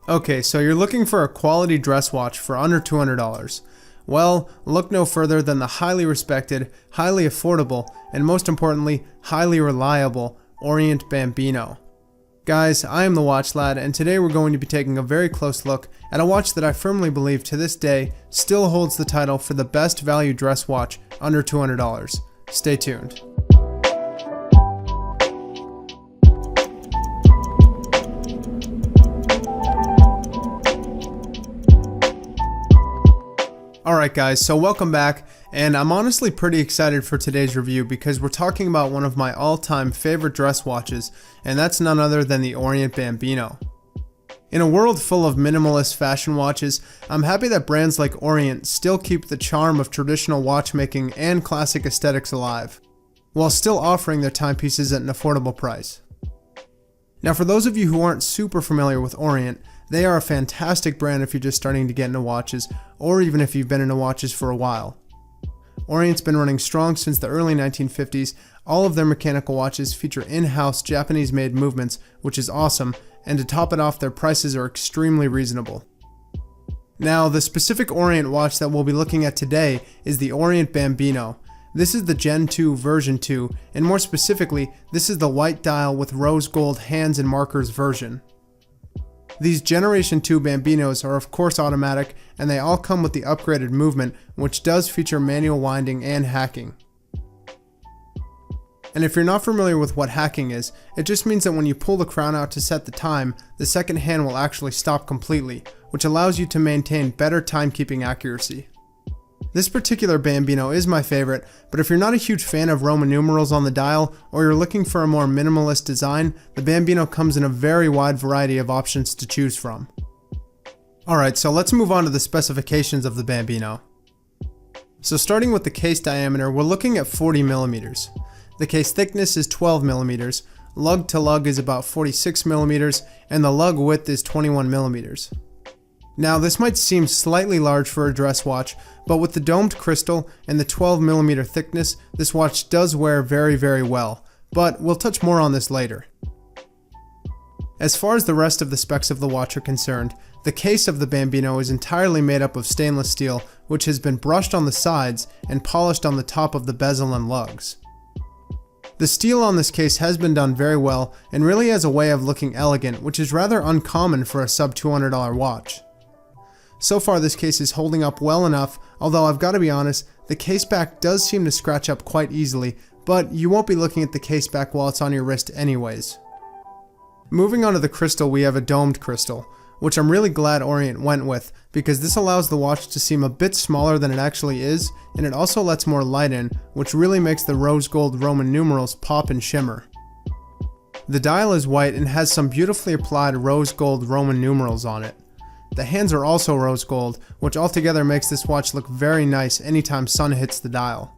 Okay, so you're looking for a quality dress watch for under $200. Well, look no further than the highly respected, highly affordable, and most importantly, highly reliable Orient Bambino. Guys, I am the Watch Lad, and today we're going to be taking a very close look at a watch that I firmly believe to this day still holds the title for the best value dress watch under $200. Stay tuned. Alright guys, so welcome back, and I'm honestly pretty excited for today's review because we're talking about one of my all-time favorite dress watches, and that's none other than the Orient Bambino. In a world full of minimalist fashion watches, I'm happy that brands like Orient still keep the charm of traditional watchmaking and classic aesthetics alive, while still offering their timepieces at an affordable price. Now for those of you who aren't super familiar with Orient, they are a fantastic brand if you're just starting to get into watches, or even if you've been into watches for a while. Orient's been running strong since the early 1950s. All of their mechanical watches feature in-house Japanese-made movements, which is awesome, and to top it off, their prices are extremely reasonable. Now, the specific Orient watch that we'll be looking at today is the Orient Bambino. This is the Gen 2 version 2, and more specifically, this is the white dial with rose gold hands and markers version. These Generation 2 Bambinos are of course automatic, and they all come with the upgraded movement, which does feature manual winding and hacking. And if you're not familiar with what hacking is, it just means that when you pull the crown out to set the time, the second hand will actually stop completely, which allows you to maintain better timekeeping accuracy. This particular Bambino is my favorite, but if you're not a huge fan of Roman numerals on the dial, or you're looking for a more minimalist design, the Bambino comes in a very wide variety of options to choose from. Alright, so let's move on to the specifications of the Bambino. So starting with the case diameter, we're looking at 40 millimeters. The case thickness is 12 millimeters, lug to lug is about 46 millimeters, and the lug width is 21 millimeters. Now this might seem slightly large for a dress watch, but with the domed crystal and the 12mm thickness, this watch does wear very well, but we'll touch more on this later. As far as the rest of the specs of the watch are concerned, the case of the Bambino is entirely made up of stainless steel, which has been brushed on the sides and polished on the top of the bezel and lugs. The steel on this case has been done very well and really has a way of looking elegant, which is rather uncommon for a sub $200 watch. So far this case is holding up well enough, although I've got to be honest, the case back does seem to scratch up quite easily, but you won't be looking at the case back while it's on your wrist anyways. Moving on to the crystal, we have a domed crystal, which I'm really glad Orient went with, because this allows the watch to seem a bit smaller than it actually is, and it also lets more light in, which really makes the rose gold Roman numerals pop and shimmer. The dial is white and has some beautifully applied rose gold Roman numerals on it. The hands are also rose gold, which altogether makes this watch look very nice anytime sun hits the dial.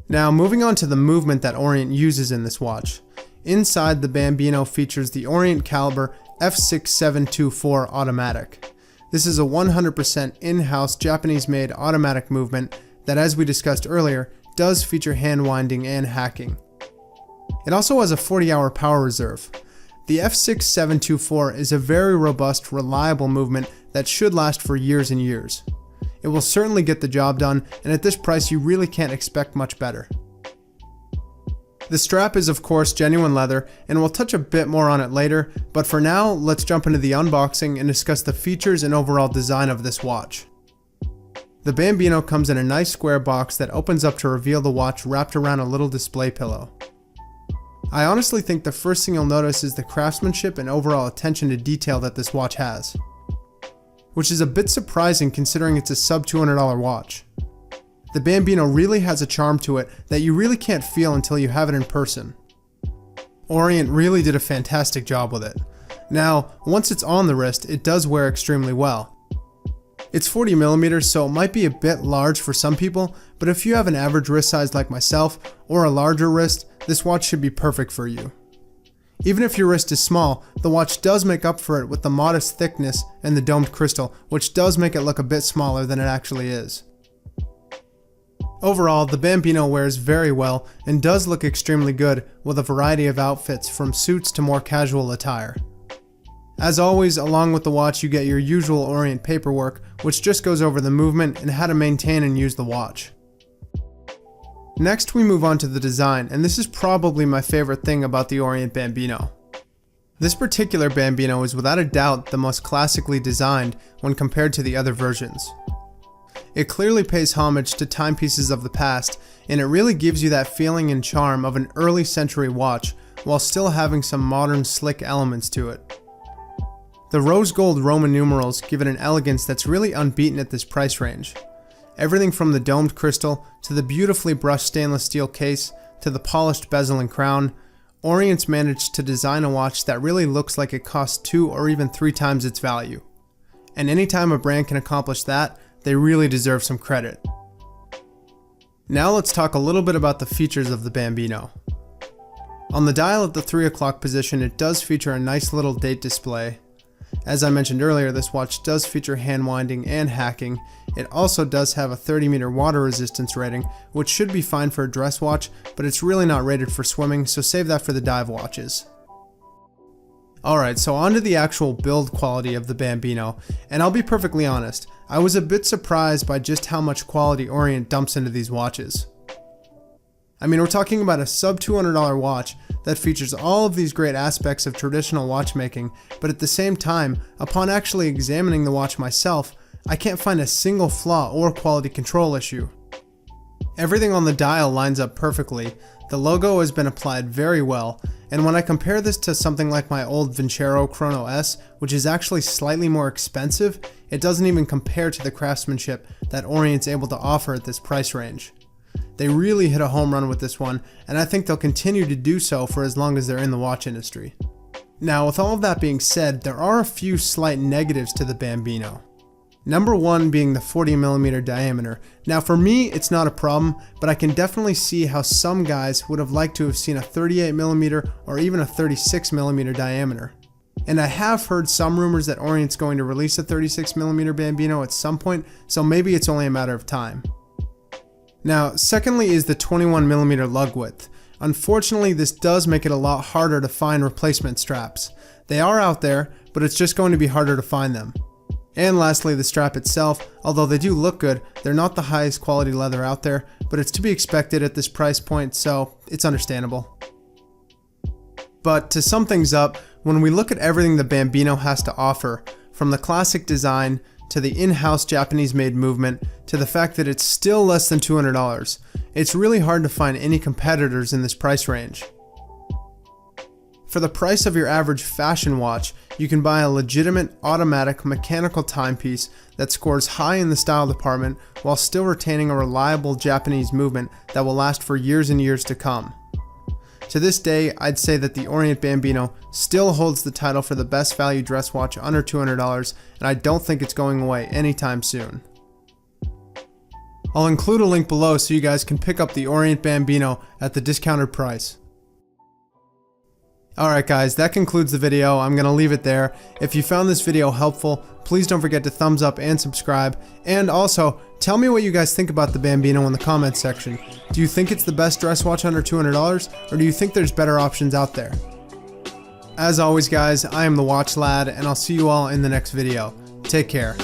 Now moving on to the movement that Orient uses in this watch. Inside, the Bambino features the Orient Caliber F6724 automatic. This is a 100% in-house Japanese-made automatic movement that, as we discussed earlier, does feature hand winding and hacking. It also has a 40-hour power reserve. The F6724 is a very robust, reliable movement that should last for years and years. It will certainly get the job done, and at this price you really can't expect much better. The strap is of course genuine leather, and we'll touch a bit more on it later, but for now let's jump into the unboxing and discuss the features and overall design of this watch. The Bambino comes in a nice square box that opens up to reveal the watch wrapped around a little display pillow. I honestly think the first thing you'll notice is the craftsmanship and overall attention to detail that this watch has, which is a bit surprising considering it's a sub $200 watch. The Bambino really has a charm to it that you really can't feel until you have it in person. Orient really did a fantastic job with it. Now, once it's on the wrist, it does wear extremely well. It's 40 millimeters, so it might be a bit large for some people, but if you have an average wrist size like myself, or a larger wrist, this watch should be perfect for you. Even if your wrist is small, the watch does make up for it with the modest thickness and the domed crystal, which does make it look a bit smaller than it actually is. Overall, the Bambino wears very well and does look extremely good with a variety of outfits from suits to more casual attire. As always, along with the watch you get your usual Orient paperwork, which just goes over the movement and how to maintain and use the watch. Next we move on to the design, and this is probably my favorite thing about the Orient Bambino. This particular Bambino is without a doubt the most classically designed when compared to the other versions. It clearly pays homage to timepieces of the past, and it really gives you that feeling and charm of an early century watch while still having some modern slick elements to it. The rose gold Roman numerals give it an elegance that's really unbeaten at this price range. Everything from the domed crystal to the beautifully brushed stainless steel case to the polished bezel and crown, Orient's managed to design a watch that really looks like it costs 2 or even 3 times its value. And anytime a brand can accomplish that, they really deserve some credit. Now let's talk a little bit about the features of the Bambino. On the dial at the 3 o'clock position, it does feature a nice little date display. As I mentioned earlier, this watch does feature hand winding and hacking. It also does have a 30-meter water resistance rating, which should be fine for a dress watch, but it's really not rated for swimming, so save that for the dive watches. Alright, so on to the actual build quality of the Bambino, and I'll be perfectly honest, I was a bit surprised by just how much quality Orient dumps into these watches. I mean, we're talking about a sub $200 watch that features all of these great aspects of traditional watchmaking, but at the same time, upon actually examining the watch myself, I can't find a single flaw or quality control issue. Everything on the dial lines up perfectly, the logo has been applied very well, and when I compare this to something like my old Vincero Chrono S, which is actually slightly more expensive, it doesn't even compare to the craftsmanship that Orient's able to offer at this price range. They really hit a home run with this one, and I think they'll continue to do so for as long as they're in the watch industry. Now, with all of that being said, there are a few slight negatives to the Bambino. Number one being the 40mm diameter. Now for me, it's not a problem, but I can definitely see how some guys would have liked to have seen a 38mm or even a 36mm diameter. And I have heard some rumors that Orient's going to release a 36mm Bambino at some point, so maybe it's only a matter of time. Now, secondly is the 21mm lug width. Unfortunately, this does make it a lot harder to find replacement straps. They are out there, but it's just going to be harder to find them. And lastly, the strap itself, although they do look good, they're not the highest quality leather out there, but it's to be expected at this price point, so it's understandable. But to sum things up, when we look at everything the Bambino has to offer, from the classic design to the in-house Japanese-made movement, to the fact that it's still less than $200, it's really hard to find any competitors in this price range. For the price of your average fashion watch, you can buy a legitimate automatic mechanical timepiece that scores high in the style department while still retaining a reliable Japanese movement that will last for years and years to come. To this day, I'd say that the Orient Bambino still holds the title for the best value dress watch under $200, and I don't think it's going away anytime soon. I'll include a link below so you guys can pick up the Orient Bambino at the discounted price. Alright guys, that concludes the video. I'm going to leave it there. If you found this video helpful, please don't forget to thumbs up and subscribe. And also, tell me what you guys think about the Bambino in the comments section. Do you think it's the best dress watch under $200, or do you think there's better options out there? As always guys, I am the Watch Lad, and I'll see you all in the next video. Take care.